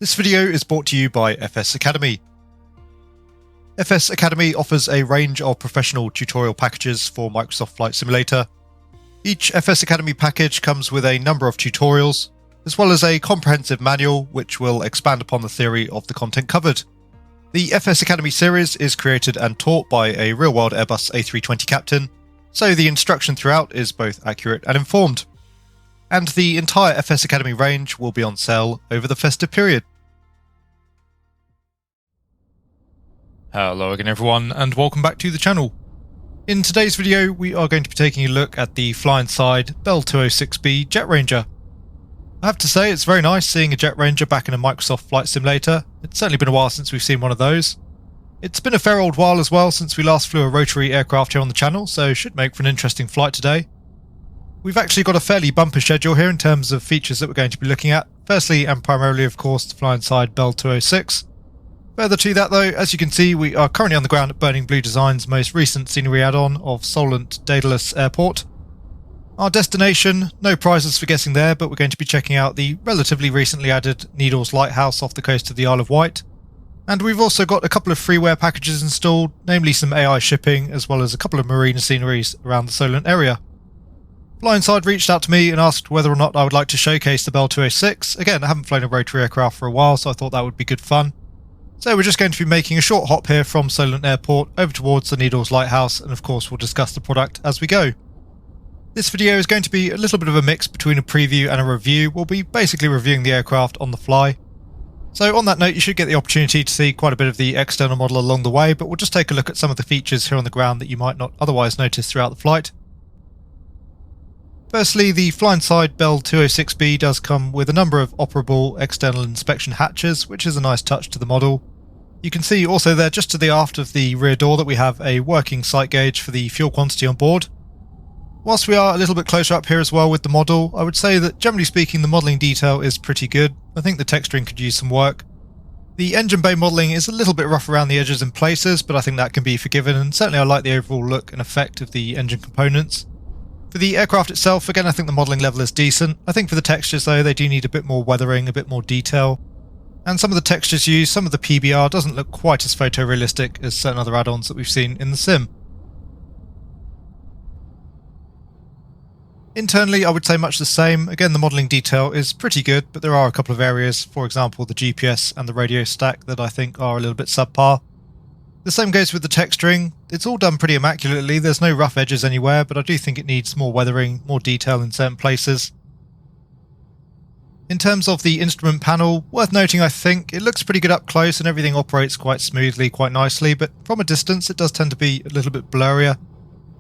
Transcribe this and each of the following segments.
This video is brought to you by FS Academy. FS Academy offers a range of professional tutorial packages for Microsoft Flight Simulator. Each FS Academy package comes with a number of tutorials, as well as a comprehensive manual which will expand upon the theory of the content covered. The FS Academy series is created and taught by a real-world Airbus A320 captain, so the instruction throughout is both accurate and informed. And the entire FS Academy range will be on sale over the festive period. Hello again everyone, and welcome back to the channel. In today's video we are going to be taking a look at the FlyInside Bell 206B Jet Ranger. I have to say it's very nice seeing a Jet Ranger back in a Microsoft Flight Simulator. It's certainly been a while since we've seen one of those. It's been a fair old while as well since we last flew a rotary aircraft here on the channel, so should make for an interesting flight today. We've actually got a fairly bumper schedule here in terms of features that we're going to be looking at. Firstly and primarily of course the FlyInside Bell 206. Further to that though, as you can see, we are currently on the ground at Burning Blue Design's most recent scenery add-on of Solent Daedalus Airport. Our destination, no prizes for guessing there, but we're going to be checking out the relatively recently added Needles Lighthouse off the coast of the Isle of Wight. And we've also got a couple of freeware packages installed, namely some AI shipping, as well as a couple of marina sceneries around the Solent area. FlyInside reached out to me and asked whether or not I would like to showcase the Bell 206. Again, I haven't flown a rotary aircraft for a while, so I thought that would be good fun. So we're just going to be making a short hop here from Solent Airport over towards the Needles Lighthouse, and of course we'll discuss the product as we go. This video is going to be a little bit of a mix between a preview and a review. We'll be basically reviewing the aircraft on the fly. So on that note, you should get the opportunity to see quite a bit of the external model along the way, but we'll just take a look at some of the features here on the ground that you might not otherwise notice throughout the flight. Firstly, the FlyInside Bell 206B does come with a number of operable external inspection hatches, which is a nice touch to the model. You can see also there just to the aft of the rear door that we have a working sight gauge for the fuel quantity on board. Whilst we are a little bit closer up here as well with the model, I would say that generally speaking the modelling detail is pretty good. I think the texturing could use some work. The engine bay modelling is a little bit rough around the edges in places, but I think that can be forgiven, and certainly I like the overall look and effect of the engine components. For the aircraft itself, again I think the modelling level is decent. I think for the textures though, they do need a bit more weathering, a bit more detail. And some of the textures used, some of the PBR doesn't look quite as photorealistic as certain other add-ons that we've seen in the sim. Internally I would say much the same. Again, the modelling detail is pretty good, but there are a couple of areas, for example the GPS and the radio stack, that I think are a little bit subpar. The same goes with the texturing. It's all done pretty immaculately, there's no rough edges anywhere, but I do think it needs more weathering, more detail in certain places. In terms of the instrument panel, worth noting I think, it looks pretty good up close and everything operates quite smoothly, quite nicely, but from a distance it does tend to be a little bit blurrier.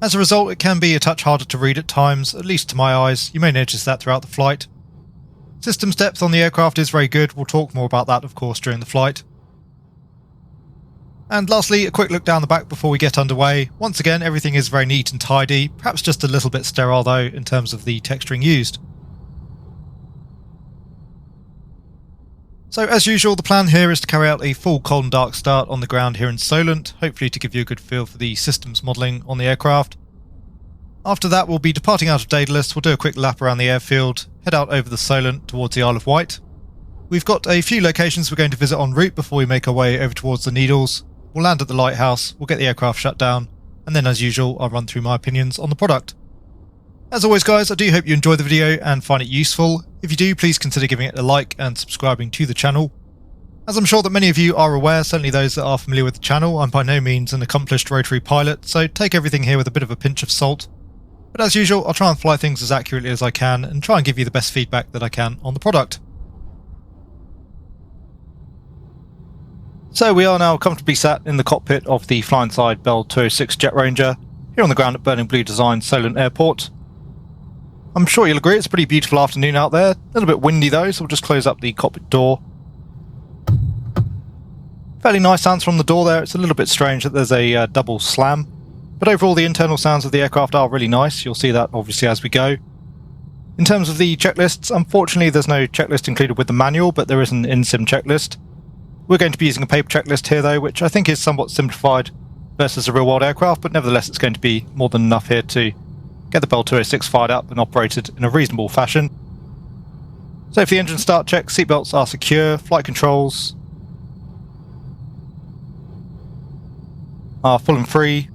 As a result, it can be a touch harder to read at times, at least to my eyes. You may notice that throughout the flight. Systems depth on the aircraft is very good, we'll talk more about that of course during the flight. And lastly, a quick look down the back before we get underway. Once again, everything is very neat and tidy, perhaps just a little bit sterile though in terms of the texturing used. So as usual, the plan here is to carry out a full cold and dark start on the ground here in Solent, hopefully to give you a good feel for the systems modelling on the aircraft. After that we'll be departing out of Daedalus, we'll do a quick lap around the airfield, head out over the Solent towards the Isle of Wight. We've got a few locations we're going to visit en route before we make our way over towards the Needles. We'll land at the lighthouse, we'll get the aircraft shut down, and then as usual I'll run through my opinions on the product. As always guys, I do hope you enjoy the video and find it useful. If you do, please consider giving it a like and subscribing to the channel. As I'm sure that many of you are aware, certainly those that are familiar with the channel, I'm by no means an accomplished rotary pilot, so take everything here with a bit of a pinch of salt. But as usual, I'll try and fly things as accurately as I can and try and give you the best feedback that I can on the product. So we are now comfortably sat in the cockpit of the FlyInside Bell 206 Jet Ranger, here on the ground at Burning Blue Design's Solent Airport. I'm sure you'll agree it's a pretty beautiful afternoon out there, a little bit windy though, so we'll just close up the cockpit door. Fairly nice sounds from the door there. It's a little bit strange that there's a double slam, but overall the internal sounds of the aircraft are really nice. You'll see that obviously as we go. In terms of the checklists, unfortunately there's no checklist included with the manual, but there is an in-sim checklist. We're going to be using a paper checklist here though, which I think is somewhat simplified versus a real-world aircraft, but nevertheless it's going to be more than enough here to get the Bell 206 fired up and operated in a reasonable fashion. So for the engine start check, seatbelts are secure, flight controls are full and free,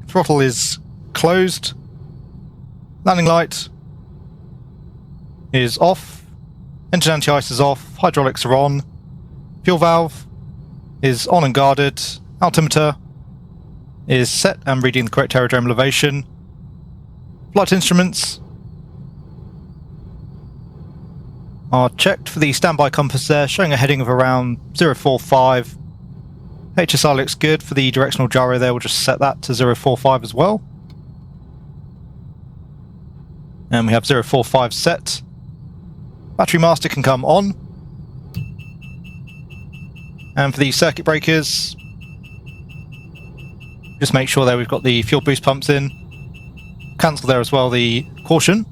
throttle is closed, landing light is off, engine anti-ice is off, hydraulics are on, fuel valve is on and guarded, altimeter is set and reading the correct aerodrome elevation, flight instruments are checked for the standby compass there, showing a heading of around 045. HSI looks good. For the directional gyro there, we'll just set that to 045 as well. And we have 045 set. Battery master can come on. And for the circuit breakers, just make sure there we've got the fuel boost pumps in. Cancel there as well the caution.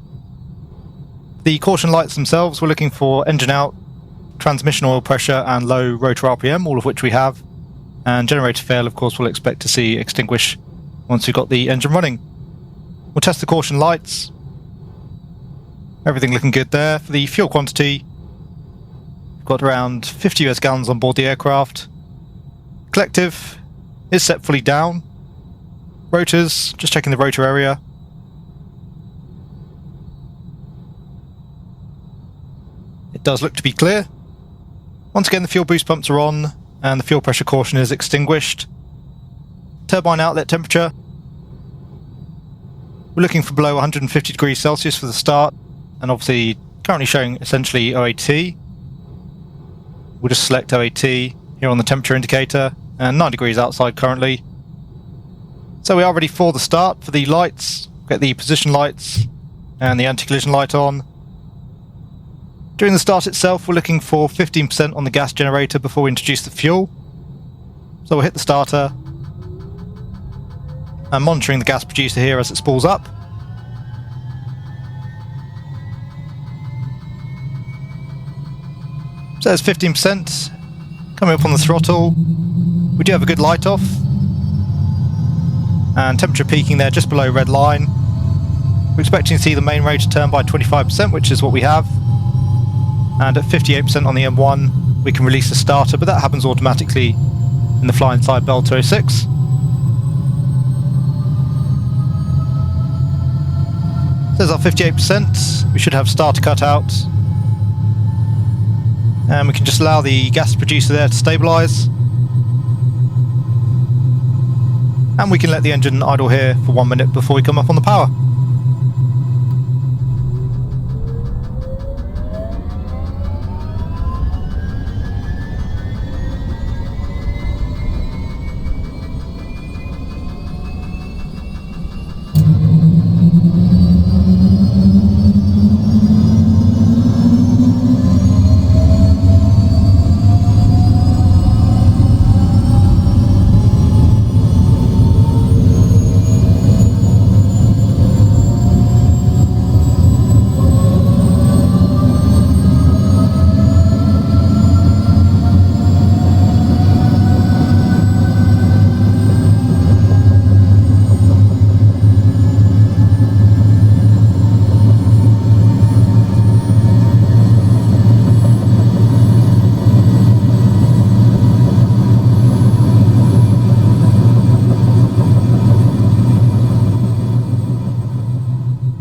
The caution lights themselves, we're looking for engine out, transmission oil pressure and low rotor RPM, all of which we have. And generator fail, of course, we'll expect to see extinguish once we've got the engine running. We'll test the caution lights. Everything looking good there. For the fuel quantity, we've got around 50 US gallons on board the aircraft. Collective is set fully down. Rotors, just checking the rotor area. It does look to be clear. Once again, the fuel boost pumps are on and the fuel pressure caution is extinguished. Turbine outlet temperature, we're looking for below 150 degrees Celsius for the start, and obviously currently showing essentially OAT. We'll just select OAT here on the temperature indicator, and 9 degrees outside currently. So we are ready for the start. For the lights, get the position lights and the anti-collision light on. During the start itself, we're looking for 15% on the gas generator before we introduce the fuel. So we'll hit the starter. I'm monitoring the gas producer here as it spools up. So there's 15% coming up on the throttle. We do have a good light off. And temperature peaking there just below red line. We're expecting to see the main range turn by 25%, which is what we have. And at 58% on the M1, we can release the starter, but that happens automatically in the FlyInside Bell 206. There's our 58%. We should have starter cut out. And we can just allow the gas producer there to stabilise. And we can let the engine idle here for 1 minute before we come up on the power.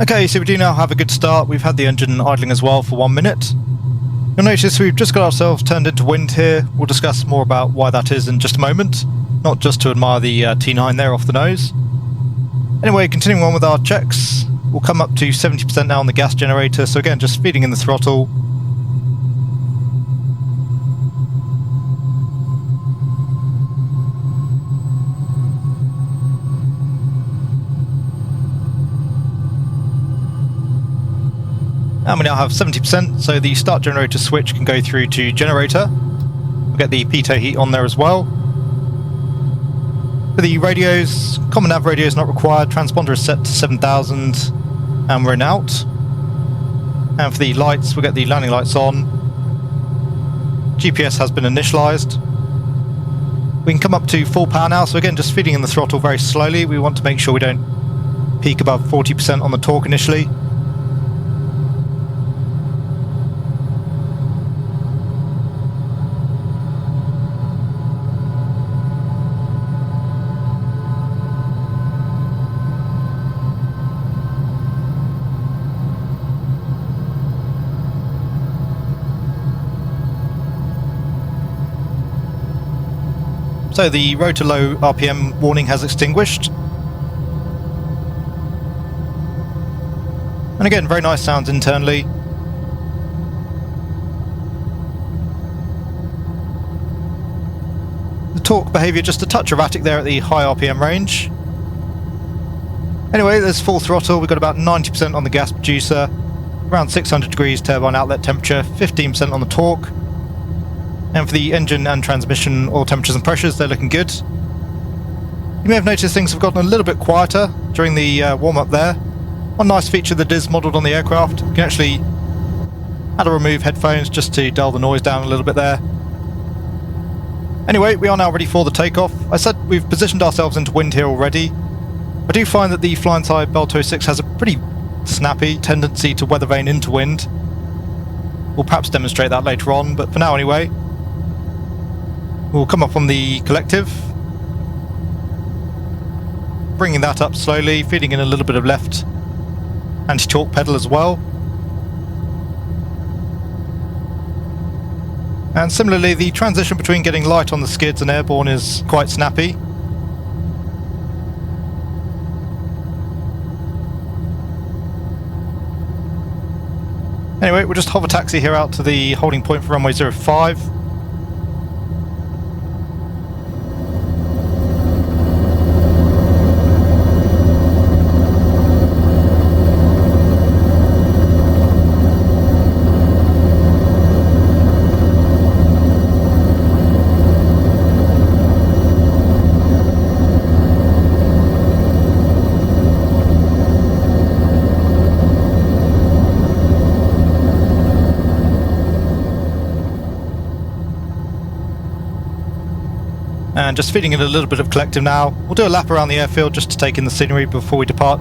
Okay, so we do now have a good start. We've had the engine idling as well for 1 minute. You'll notice we've just got ourselves turned into wind here. We'll discuss more about why that is in just a moment, not just to admire the T9 there off the nose. Anyway, continuing on with our checks, we'll come up to 70% now on the gas generator, so again, just feeding in the throttle. And we now have 70%, so the start generator switch can go through to generator. We'll get the pitot heat on there as well. For the radios, common nav radio is not required, transponder is set to 7000, and we're in out. And for the lights, we'll get the landing lights on. GPS has been initialized. We can come up to full power now, so again, just feeding in the throttle very slowly. We want to make sure we don't peak above 40% on the torque initially. So the rotor low RPM warning has extinguished. And again, very nice sounds internally. The torque behaviour just a touch erratic there at the high RPM range. Anyway, there's full throttle, we've got about 90% on the gas producer, around 600 degrees turbine outlet temperature, 15% on the torque. And for the engine and transmission oil temperatures and pressures, they're looking good. You may have noticed things have gotten a little bit quieter during the warm-up there. One nice feature that is modelled on the aircraft, you can actually add or remove headphones just to dull the noise down a little bit there. Anyway, we are now ready for the takeoff. I said we've positioned ourselves into wind here already. I do find that the FlyInside Bell 206 has a pretty snappy tendency to weather vane into wind. We'll perhaps demonstrate that later on, but for now anyway. We'll come up on the collective, bringing that up slowly, feeding in a little bit of left anti-torque pedal as well. And similarly, the transition between getting light on the skids and airborne is quite snappy. Anyway, we'll just hover taxi here out to the holding point for runway 05. And just feeding in a little bit of collective now. We'll do a lap around the airfield just to take in the scenery before we depart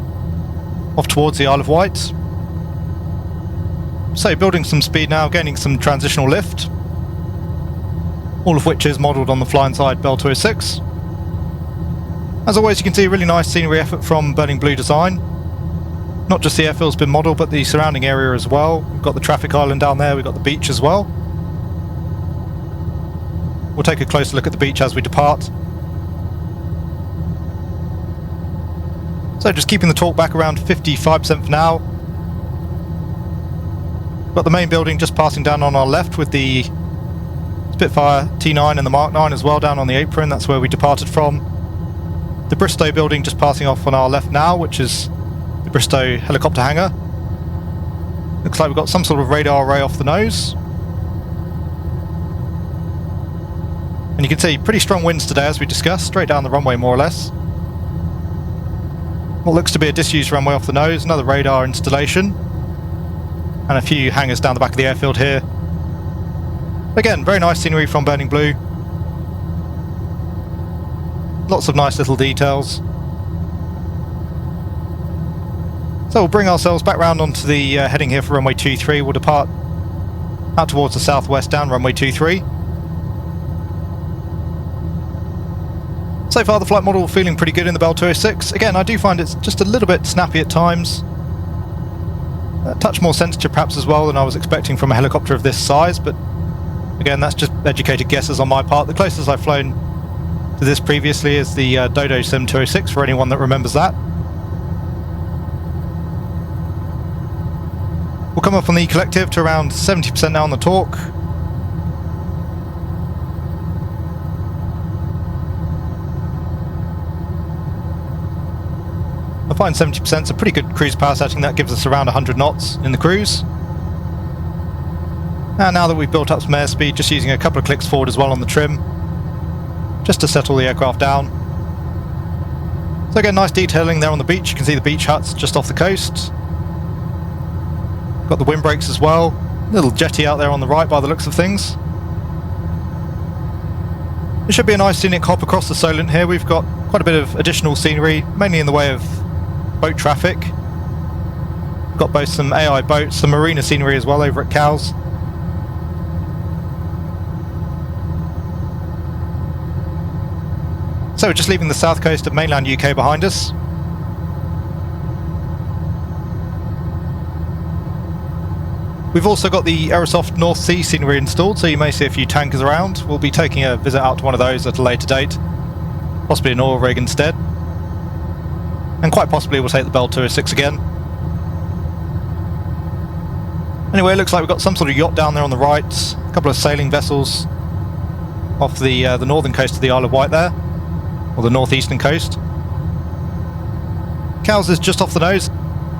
off towards the Isle of Wight. So building some speed now, gaining some transitional lift, all of which is modelled on the FlyInside Bell 206. As always, you can see a really nice scenery effort from Burning Blue Design. Not just the airfield's been modelled, but the surrounding area as well. We've got the traffic island down there, we've got the beach as well. We'll take a closer look at the beach as we depart. So just keeping the torque back around 55% for now. Got the main building just passing down on our left with the Spitfire T9 and the Mark 9 as well down on the apron. That's where we departed from. The Bristow building just passing off on our left now, which is the Bristow helicopter hangar. Looks like we've got some sort of radar array off the nose. And you can see pretty strong winds today as we discussed, straight down the runway more or less. What looks to be a disused runway off the nose, another radar installation. And a few hangars down the back of the airfield here. Again, very nice scenery from Burning Blue. Lots of nice little details. So we'll bring ourselves back round onto the heading here for runway 23. We'll depart out towards the southwest down runway 23. So far the flight model feeling pretty good in the Bell 206. Again, I do find it's just a little bit snappy at times. A touch more sensitive perhaps as well than I was expecting from a helicopter of this size, but again, that's just educated guesses on my part. The closest I've flown to this previously is the Dodo Sim 206, for anyone that remembers that. We'll come up on the collective to around 70% now on the torque. I find 70% is a pretty good cruise power setting. That gives us around 100 knots in the cruise. And now that we've built up some airspeed, just using a couple of clicks forward as well on the trim, just to settle the aircraft down. So again, nice detailing there on the beach. You can see the beach huts just off the coast. Got the windbreaks as well. Little jetty out there on the right by the looks of things. It should be a nice scenic hop across the Solent here. We've got quite a bit of additional scenery, mainly in the way of boat traffic. Got both some AI boats, some marina scenery as well over at Cowes. So we're just leaving the south coast of mainland UK behind us. We've also got the Aerosoft North Sea scenery installed, so you may see a few tankers around. We'll be taking a visit out to one of those at a later date. possibly an oil rig instead. And quite possibly we'll take the Bell 206 again. Anyway, it looks like we've got some sort of yacht down there on the right, a couple of sailing vessels off the northern coast of the Isle of Wight there, or the northeastern coast. Cowes is just off the nose.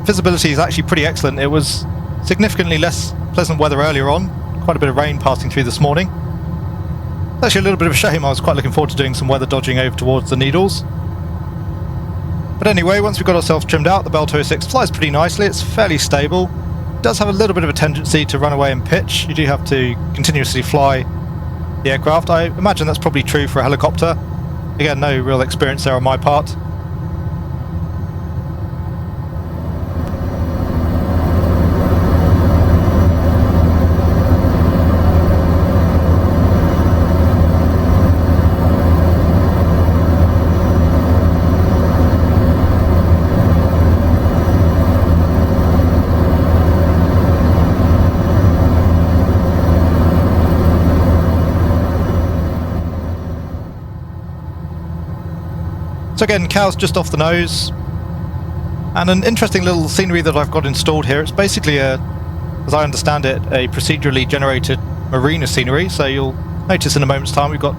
Visibility is actually pretty excellent. It was significantly less pleasant weather earlier on, quite a bit of rain passing through this morning. It's actually a little bit of a shame. I was quite looking forward to doing some weather dodging over towards the Needles. But anyway, once we've got ourselves trimmed out, the Bell 206 flies pretty nicely. It's fairly stable. It does have a little bit of a tendency to run away and pitch. You do have to continuously fly the aircraft. I imagine that's probably true for a helicopter. Again, no real experience there on my part. So again, Cowes just off the nose, and an interesting little scenery that I've got installed here. It's basically as I understand it, a procedurally generated marina scenery. So you'll notice in a moment's time we've got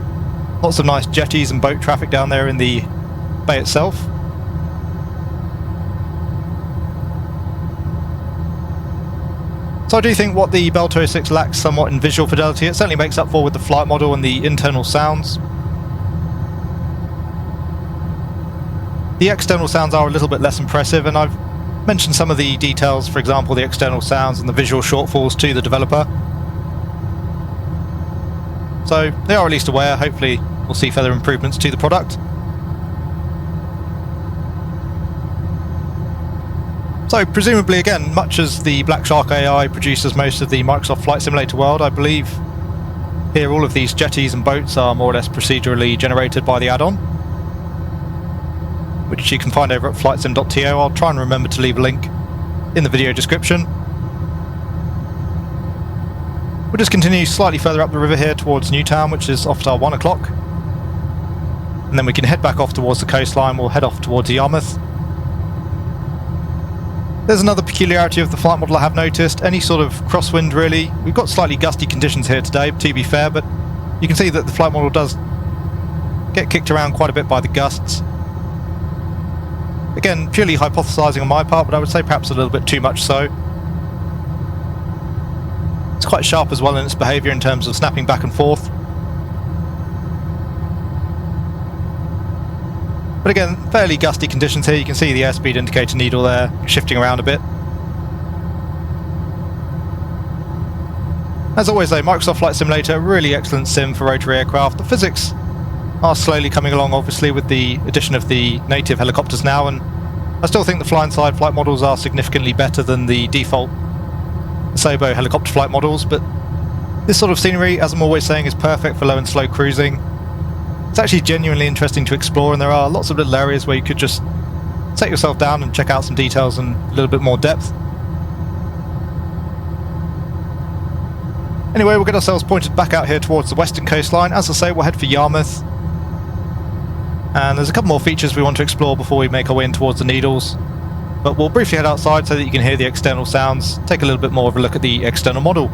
lots of nice jetties and boat traffic down there in the bay itself. So I do think what the Bell 206 lacks somewhat in visual fidelity, it certainly makes up for with the flight model and the internal sounds. The external sounds are a little bit less impressive, and I've mentioned some of the details, for example the external sounds and the visual shortfalls to the developer. So they are at least aware. Hopefully we'll see further improvements to the product. So presumably, again, much as the Black Shark AI produces most of the Microsoft Flight Simulator world, I believe here all of these jetties and boats are more or less procedurally generated by the add-on, which you can find over at flightsim.to. I'll try and remember to leave a link in the video description. We'll just continue slightly further up the river here towards Newtown, which is off at our 1 o'clock. And then we can head back off towards the coastline. We'll head off towards Yarmouth. There's another peculiarity of the flight model I have noticed. Any sort of crosswind really. We've got slightly gusty conditions here today, to be fair, but you can see that the flight model does get kicked around quite a bit by the gusts. Again, purely hypothesising on my part, but I would say perhaps a little bit too much so. It's quite sharp as well in its behaviour in terms of snapping back and forth. But again, fairly gusty conditions here. You can see the airspeed indicator needle there shifting around a bit. As always though, Microsoft Flight Simulator, really excellent sim for rotary aircraft. The physics are slowly coming along, obviously, with the addition of the native helicopters now, and I still think the FlyInside flight models are significantly better than the default Asobo helicopter flight models, but this sort of scenery, as I'm always saying, is perfect for low and slow cruising. It's actually genuinely interesting to explore, and there are lots of little areas where you could just set yourself down and check out some details in a little bit more depth. Anyway, we'll get ourselves pointed back out here towards the western coastline. As I say, we'll head for Yarmouth. And there's a couple more features we want to explore before we make our way in towards the Needles. But we'll briefly head outside so that you can hear the external sounds, take a little bit more of a look at the external model.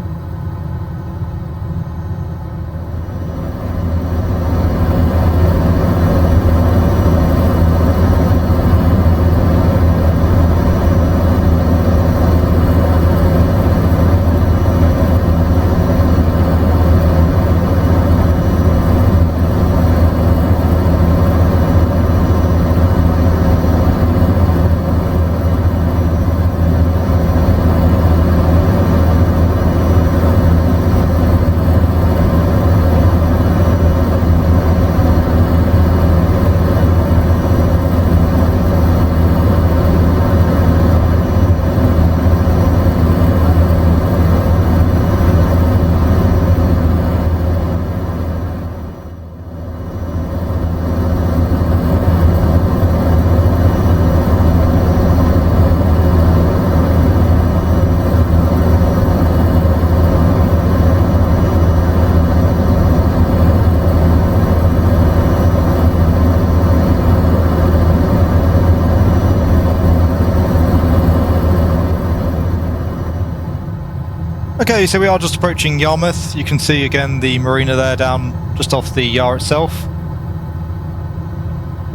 Okay, so we are just approaching Yarmouth. You can see again the marina there down just off the Yar itself.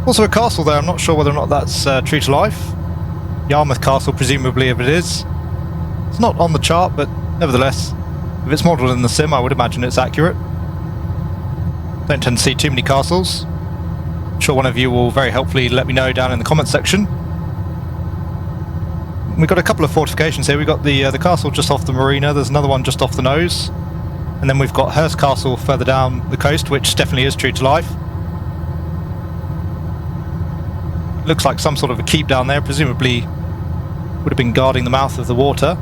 Also a castle there, I'm not sure whether or not that's true to life. Yarmouth Castle, presumably, if it is. It's not on the chart, but nevertheless, if it's modelled in the sim, I would imagine it's accurate. Don't tend to see too many castles. I'm sure one of you will very helpfully let me know down in the comments section. We've got a couple of fortifications here. We've got the castle just off the marina, there's another one just off the nose, and then we've got Hurst Castle further down the coast, which definitely is true to life. Looks like some sort of a keep down there, presumably would have been guarding the mouth of the water.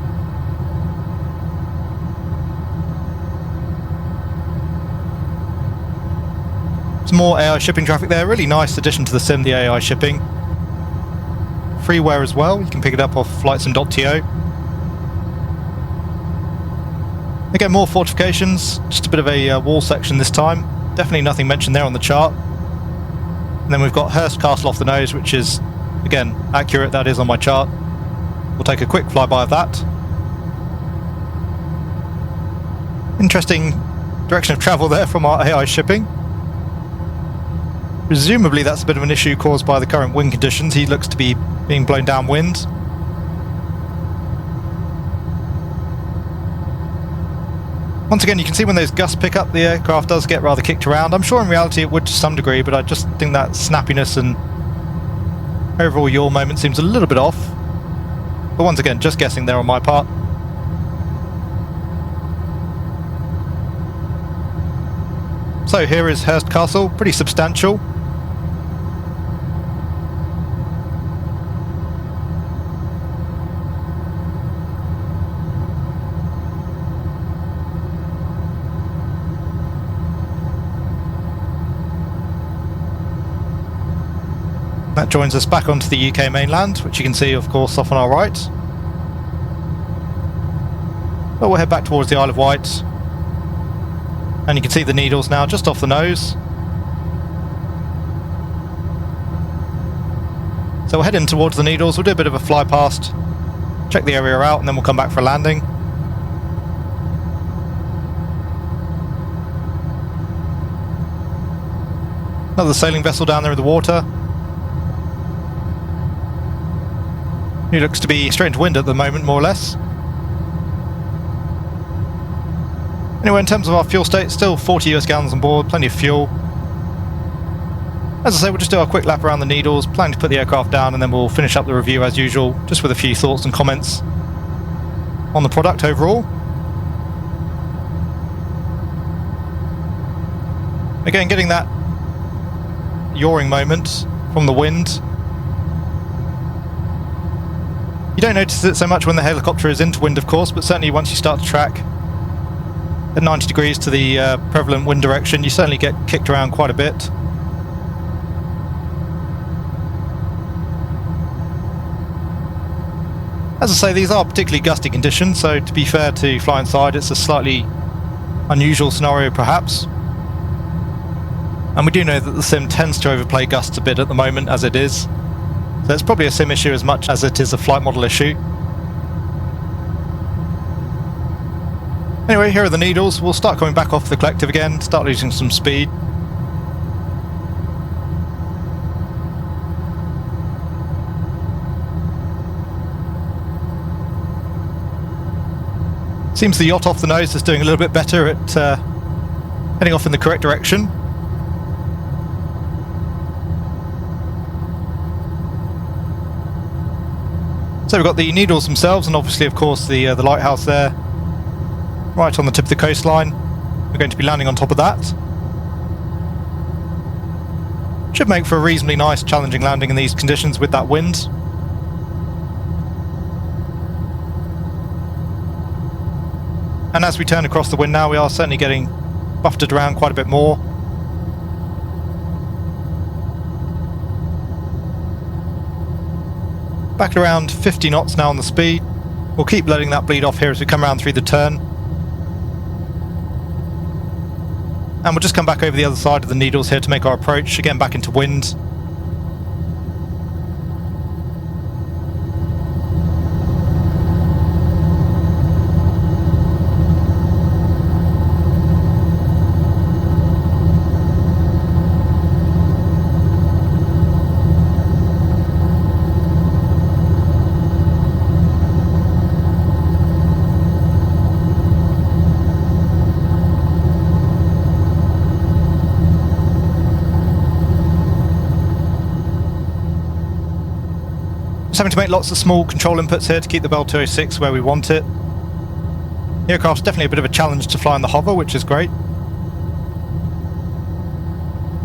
Some more AI shipping traffic there, really nice addition to the sim, the AI shipping. Freeware as well, you can pick it up off flightsim.to. Again, more fortifications, just a bit of a wall section this time. Definitely nothing mentioned there on the chart. And then we've got Hurst Castle off the nose, which is, again, accurate, that is on my chart. We'll take a quick flyby of that. Interesting direction of travel there from our AI shipping. Presumably that's a bit of an issue caused by the current wind conditions. He looks to be being blown downwind. Once again, you can see when those gusts pick up, the aircraft does get rather kicked around. I'm sure in reality it would to some degree, but I just think that snappiness and overall yaw moment seems a little bit off. But once again, just guessing there on my part. So here is Hurst Castle, pretty substantial. That joins us back onto the UK mainland, which you can see, of course, off on our right. But we'll head back towards the Isle of Wight. And you can see the Needles now, just off the nose. So we'll head in towards the Needles, we'll do a bit of a fly past, check the area out, and then we'll come back for a landing. Another sailing vessel down there in the water. He looks to be straight into wind at the moment, more or less. Anyway, in terms of our fuel state, still 40 US gallons on board, plenty of fuel. As I say, we'll just do a quick lap around the Needles, planning to put the aircraft down, and then we'll finish up the review as usual, just with a few thoughts and comments on the product overall. Again, getting that yawing moment from the wind. You don't notice it so much when the helicopter is into wind, of course, but certainly once you start to track at 90 degrees to the prevalent wind direction, you certainly get kicked around quite a bit. As I say, these are particularly gusty conditions, so to be fair to FlyInside, it's a slightly unusual scenario perhaps. And we do know that the sim tends to overplay gusts a bit at the moment as it is. So it's probably a sim issue as much as it is a flight model issue. Anyway, here are the Needles. We'll start coming back off the collective again, start losing some speed. Seems the yacht off the nose is doing a little bit better at heading off in the correct direction. So we've got the Needles themselves, and obviously, of course, the lighthouse there, right on the tip of the coastline. We're going to be landing on top of that. Should make for a reasonably nice, challenging landing in these conditions with that wind. And as we turn across the wind now, we are certainly getting buffeted around quite a bit more. Back at around 50 knots now on the speed. We'll keep letting that bleed off here as we come around through the turn. And we'll just come back over the other side of the Needles here to make our approach, again back into wind. having to make lots of small control inputs here to keep the Bell 206 where we want it. The aircraft's definitely a bit of a challenge to fly in the hover, which is great.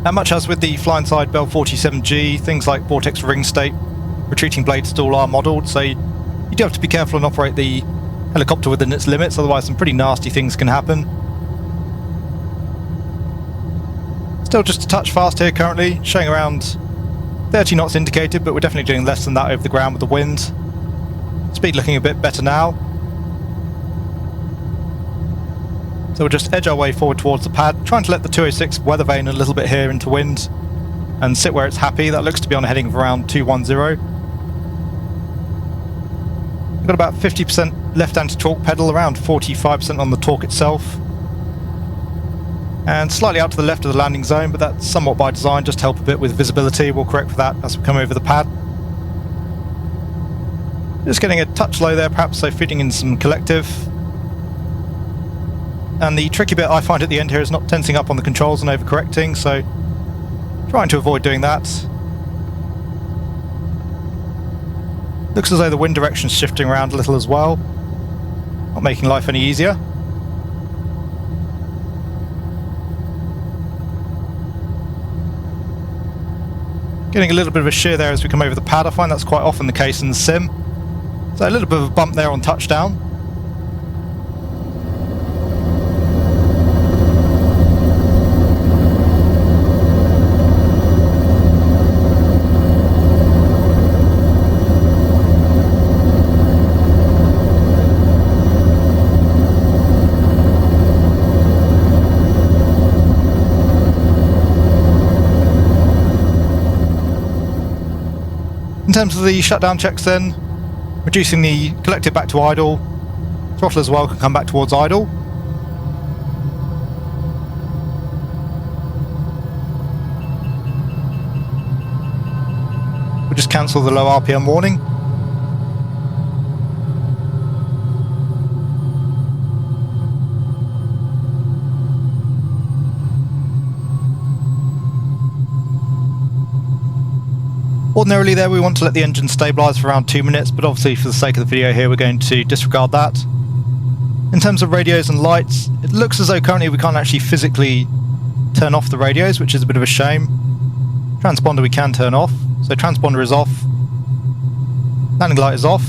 And much as with the FlyInside Bell 47G, things like vortex ring state, retreating blade stall are modelled, so you do have to be careful and operate the helicopter within its limits, otherwise some pretty nasty things can happen. Still just a touch fast here currently, showing around 30 knots indicated, but we're definitely doing less than that over the ground with the wind. Speed looking a bit better now. So we'll just edge our way forward towards the pad, trying to let the 206 weather vane a little bit here into wind and sit where it's happy. That looks to be on a heading of around 210. We've got about 50% left anti-torque pedal, around 45% on the torque itself. And slightly out to the left of the landing zone, but that's somewhat by design, just to help a bit with visibility. We'll correct for that as we come over the pad. Just getting a touch low there perhaps, so feeding in some collective. And the tricky bit I find at the end here is not tensing up on the controls and overcorrecting, so trying to avoid doing that. Looks as though the wind direction's shifting around a little as well, not making life any easier. Getting a little bit of a shear there as we come over the pad. I find that's quite often the case in the sim. So a little bit of a bump there on touchdown. In terms of the shutdown checks then, reducing the collective back to idle, throttle as well can come back towards idle. We'll just cancel the low RPM warning. Ordinarily there we want to let the engine stabilise for around 2 minutes, but obviously for the sake of the video here we're going to disregard that. In terms of radios and lights, it looks as though currently we can't actually physically turn off the radios, which is a bit of a shame. Transponder we can turn off, so transponder is off. Landing light is off.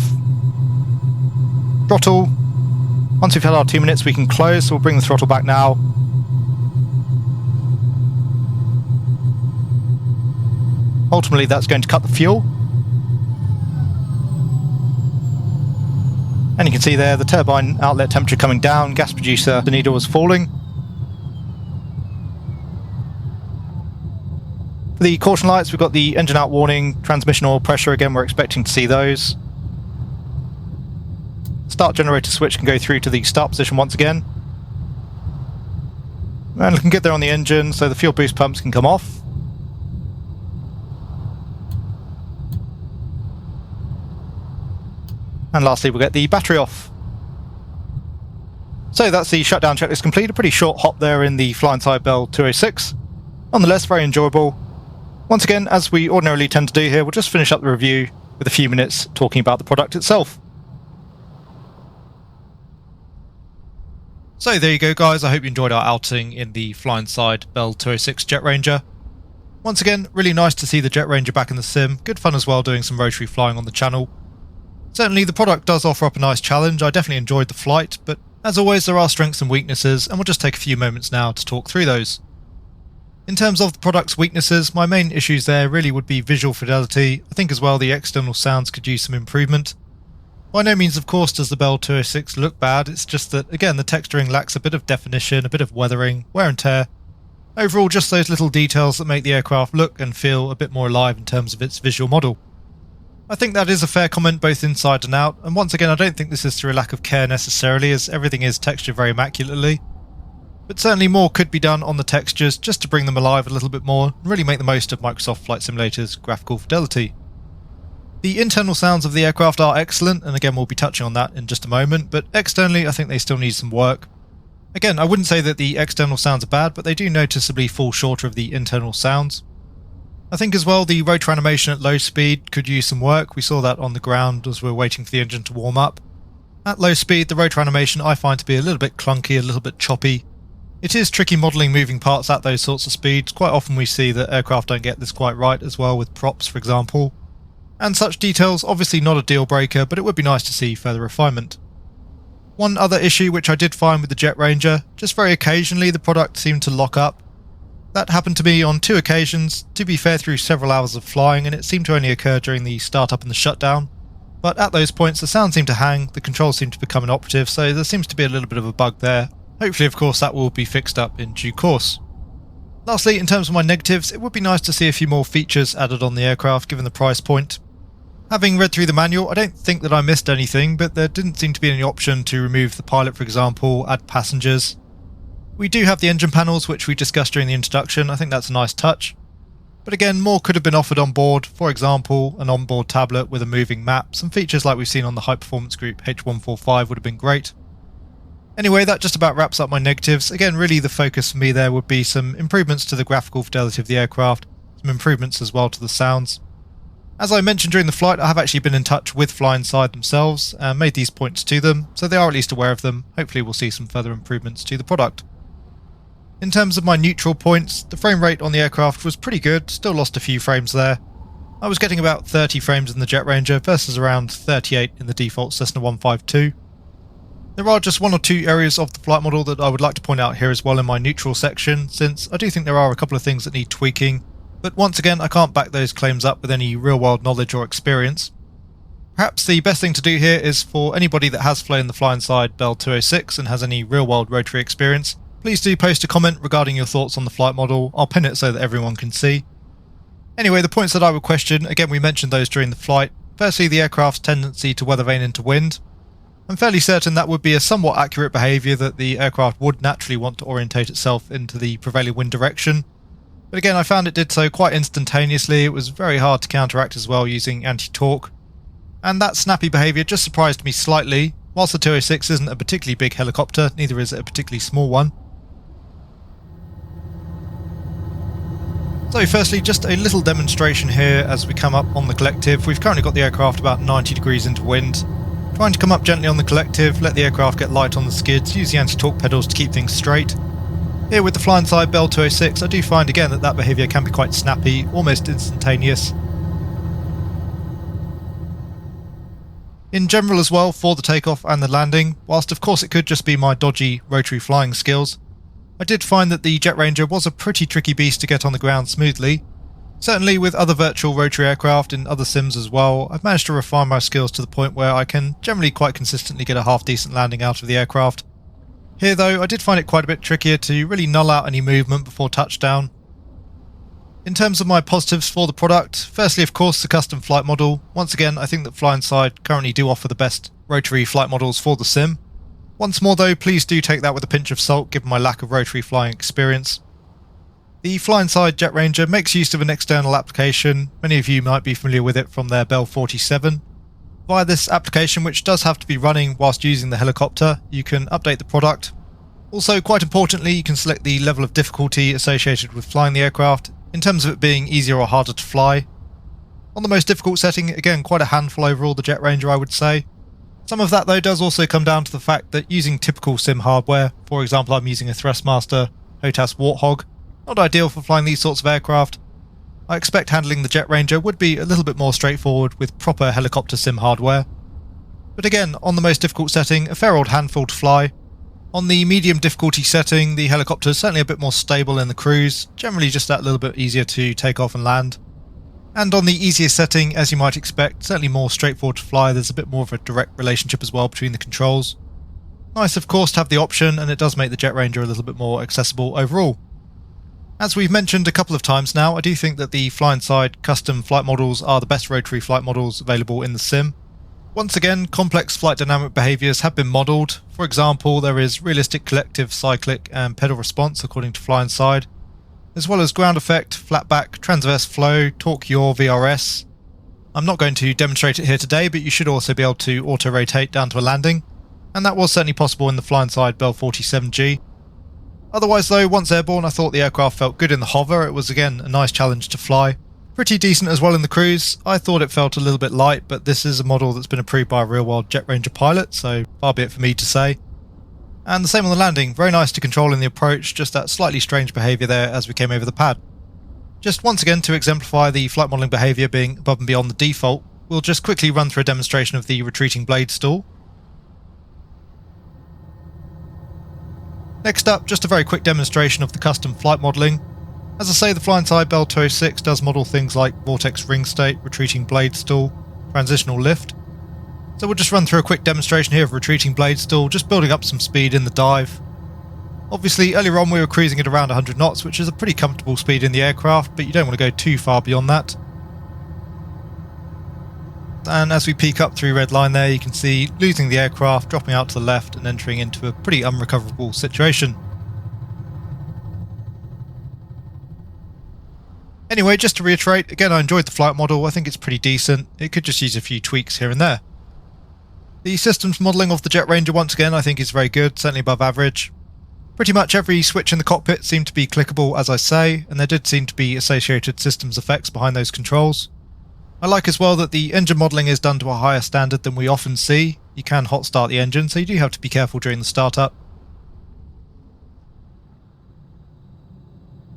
Throttle, once we've had our 2 minutes we can close, so we'll bring the throttle back now. Ultimately that's going to cut the fuel. And you can see there the turbine outlet temperature coming down, gas producer, the needle was falling. For the caution lights we've got the engine out warning, transmission oil pressure, again we're expecting to see those. Start generator switch can go through to the start position once again. And looking good there on the engine, so the fuel boost pumps can come off. And lastly we'll get the battery off. So that's the shutdown checklist complete. A pretty short hop there in the FlyInside Bell 206. Nonetheless very enjoyable. Once again, as we ordinarily tend to do here, we'll just finish up the review with a few minutes talking about the product itself. So there you go guys, I hope you enjoyed our outing in the FlyInside Bell 206 Jet Ranger. Once again, really nice to see the Jet Ranger back in the sim. Good fun as well doing some rotary flying on the channel. Certainly the product does offer up a nice challenge. I definitely enjoyed the flight, but as always there are strengths and weaknesses, and we'll just take a few moments now to talk through those. In terms of the product's weaknesses, my main issues there really would be visual fidelity. I think as well the external sounds could use some improvement. By no means of course does the Bell 206 look bad, it's just that again the texturing lacks a bit of definition, a bit of weathering, wear and tear. Overall just those little details that make the aircraft look and feel a bit more alive in terms of its visual model. I think that is a fair comment both inside and out, and once again I don't think this is through a lack of care necessarily, as everything is textured very immaculately. But certainly more could be done on the textures just to bring them alive a little bit more and really make the most of Microsoft Flight Simulator's graphical fidelity. The internal sounds of the aircraft are excellent, and again we'll be touching on that in just a moment, but externally I think they still need some work. Again, I wouldn't say that the external sounds are bad, but they do noticeably fall short of the internal sounds. I think as well the rotor animation at low speed could use some work. We saw that on the ground as we were waiting for the engine to warm up. At low speed, the rotor animation I find to be a little bit clunky, a little bit choppy. It is tricky modelling moving parts at those sorts of speeds. Quite often we see that aircraft don't get this quite right as well, with props for example. And such details, obviously not a deal breaker, but it would be nice to see further refinement. One other issue which I did find with the Jet Ranger, just very occasionally the product seemed to lock up. That happened to me on 2 occasions, to be fair through several hours of flying, and it seemed to only occur during the startup and the shutdown. But at those points the sound seemed to hang, the controls seemed to become inoperative, so there seems to be a little bit of a bug there. Hopefully of course that will be fixed up in due course. Lastly, in terms of my negatives, it would be nice to see a few more features added on the aircraft given the price point. Having read through the manual, I don't think that I missed anything, but there didn't seem to be any option to remove the pilot for example, add passengers. We do have the engine panels which we discussed during the introduction. I think that's a nice touch. But again, more could have been offered on board, for example an onboard tablet with a moving map. Some features like we've seen on the high performance group H145 would have been great. Anyway, that just about wraps up my negatives. Again, really the focus for me there would be some improvements to the graphical fidelity of the aircraft, some improvements as well to the sounds. As I mentioned during the flight, I have actually been in touch with FlyInside themselves and made these points to them, so they are at least aware of them. Hopefully we'll see some further improvements to the product. In terms of my neutral points, the frame rate on the aircraft was pretty good, still lost a few frames there. I was getting about 30 frames in the Jet Ranger versus around 38 in the default Cessna 152. There are just 1 or 2 areas of the flight model that I would like to point out here as well in my neutral section, since I do think there are a couple of things that need tweaking, but once again I can't back those claims up with any real world knowledge or experience. Perhaps the best thing to do here is for anybody that has flown the FlyInside Bell 206 and has any real world rotary experience, please do post a comment regarding your thoughts on the flight model. I'll pin it so that everyone can see. Anyway, the points that I would question, again we mentioned those during the flight. Firstly, the aircraft's tendency to weather vane into wind. I'm fairly certain that would be a somewhat accurate behaviour, that the aircraft would naturally want to orientate itself into the prevailing wind direction. But again, I found it did so quite instantaneously. It was very hard to counteract as well using anti-torque. And that snappy behaviour just surprised me slightly. Whilst the 206 isn't a particularly big helicopter, neither is it a particularly small one. So firstly, just a little demonstration here as we come up on the collective. We've currently got the aircraft about 90 degrees into wind. Trying to come up gently on the collective, let the aircraft get light on the skids, use the anti-torque pedals to keep things straight. Here with the FlyInside Bell 206, I do find again that behaviour can be quite snappy, almost instantaneous. In general as well, for the takeoff and the landing, whilst of course it could just be my dodgy rotary flying skills, I did find that the Jet Ranger was a pretty tricky beast to get on the ground smoothly. Certainly with other virtual rotary aircraft in other sims as well, I've managed to refine my skills to the point where I can generally quite consistently get a half decent landing out of the aircraft. Here though, I did find it quite a bit trickier to really null out any movement before touchdown. In terms of my positives for the product, firstly of course the custom flight model. Once again, I think that FlyInside currently do offer the best rotary flight models for the sim. Once more though, please do take that with a pinch of salt given my lack of rotary flying experience. The FlyInside Jet Ranger makes use of an external application. Many of you might be familiar with it from their Bell 47. Via this application, which does have to be running whilst using the helicopter, you can update the product. Also, quite importantly, you can select the level of difficulty associated with flying the aircraft, in terms of it being easier or harder to fly. On the most difficult setting, again quite a handful overall, the Jet Ranger I would say. Some of that though does also come down to the fact that using typical sim hardware, for example I'm using a Thrustmaster HOTAS Warthog, not ideal for flying these sorts of aircraft. I expect handling the Jet Ranger would be a little bit more straightforward with proper helicopter sim hardware. But again, on the most difficult setting, a fair old handful to fly. On the medium difficulty setting, the helicopter is certainly a bit more stable in the cruise, generally just that little bit easier to take off and land. And on the easiest setting, as you might expect, certainly more straightforward to fly. There's a bit more of a direct relationship as well between the controls. Nice of course to have the option, and it does make the Jet Ranger a little bit more accessible overall. As we've mentioned a couple of times now, I do think that the FlyInside custom flight models are the best rotary flight models available in the sim. Once again, complex flight dynamic behaviours have been modelled. For example, there is realistic collective, cyclic and pedal response according to FlyInside, as well as ground effect, flatback, transverse flow, torque yaw, VRS. I'm not going to demonstrate it here today, but you should also be able to auto-rotate down to a landing, and that was certainly possible in the FlyInside Bell 47G. Otherwise though, once airborne I thought the aircraft felt good in the hover. It was again a nice challenge to fly. Pretty decent as well in the cruise. I thought it felt a little bit light, but this is a model that's been approved by a real-world Jet Ranger pilot, so far be it for me to say. And the same on the landing, very nice to control in the approach, just that slightly strange behaviour there as we came over the pad. Just once again to exemplify the flight modelling behaviour being above and beyond the default, we'll just quickly run through a demonstration of the retreating blade stall. Next up, just a very quick demonstration of the custom flight modelling. As I say, the FlyInside Bell 206 does model things like vortex ring state, retreating blade stall, transitional lift. So we'll just run through a quick demonstration here of retreating blade stall, just building up some speed in the dive. Obviously earlier on we were cruising at around 100 knots, which is a pretty comfortable speed in the aircraft, but you don't want to go too far beyond that. And as we peak up through red line there, you can see losing the aircraft, dropping out to the left and entering into a pretty unrecoverable situation. Anyway, just to reiterate, again I enjoyed the flight model, I think it's pretty decent, it could just use a few tweaks here and there. The systems modelling of the Jet Ranger once again I think is very good, certainly above average. Pretty much every switch in the cockpit seemed to be clickable as I say, and there did seem to be associated systems effects behind those controls. I like as well that the engine modelling is done to a higher standard than we often see. You can hot start the engine, so you do have to be careful during the startup.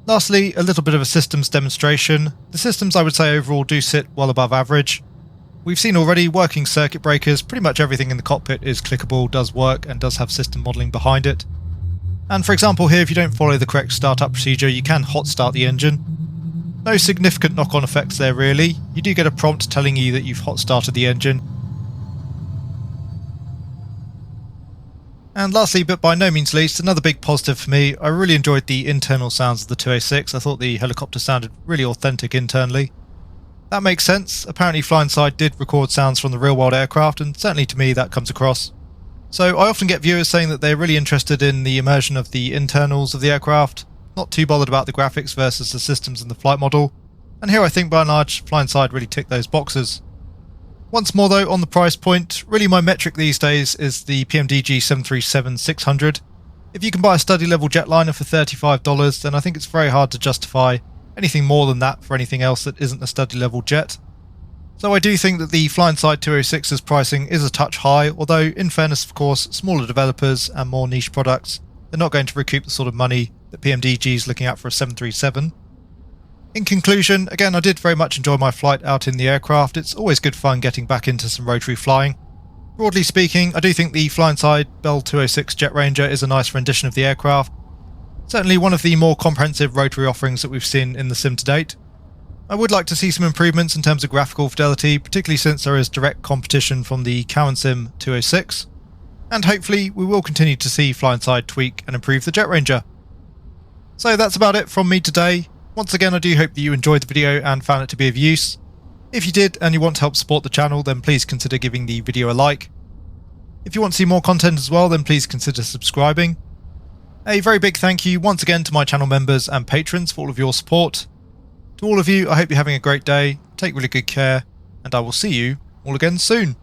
Lastly, a little bit of a systems demonstration. The systems I would say overall do sit well above average. We've seen already working circuit breakers, pretty much everything in the cockpit is clickable, does work and does have system modelling behind it. And for example here, if you don't follow the correct startup procedure, you can hot start the engine. No significant knock-on effects there really. You do get a prompt telling you that you've hot started the engine. And lastly, but by no means least, another big positive for me, I really enjoyed the internal sounds of the 206. I thought the helicopter sounded really authentic internally. That makes sense. Apparently FlyInside did record sounds from the real-world aircraft, and certainly to me that comes across. So I often get viewers saying that they're really interested in the immersion of the internals of the aircraft, not too bothered about the graphics versus the systems in the flight model, and here I think by and large FlyInside really ticked those boxes. Once more though, on the price point, really my metric these days is the PMDG 737-600. If you can buy a study level jetliner for $35, then I think it's very hard to justify anything more than that for anything else that isn't a study level jet. So I do think that the FlyInside 206's pricing is a touch high, although in fairness of course, smaller developers and more niche products, they're not going to recoup the sort of money that PMDG is looking at for a 737. In conclusion, again I did very much enjoy my flight out in the aircraft. It's always good fun getting back into some rotary flying. Broadly speaking, I do think the FlyInside Bell 206 Jet Ranger is a nice rendition of the aircraft. Certainly one of the more comprehensive rotary offerings that we've seen in the sim to date. I would like to see some improvements in terms of graphical fidelity, particularly since there is direct competition from the Cowan Sim 206. And hopefully we will continue to see FlyInside tweak and improve the Jet Ranger. So that's about it from me today. Once again, I do hope that you enjoyed the video and found it to be of use. If you did and you want to help support the channel, then please consider giving the video a like. If you want to see more content as well, then please consider subscribing. A very big thank you once again to my channel members and patrons for all of your support. To all of you, I hope you're having a great day, take really good care, and I will see you all again soon.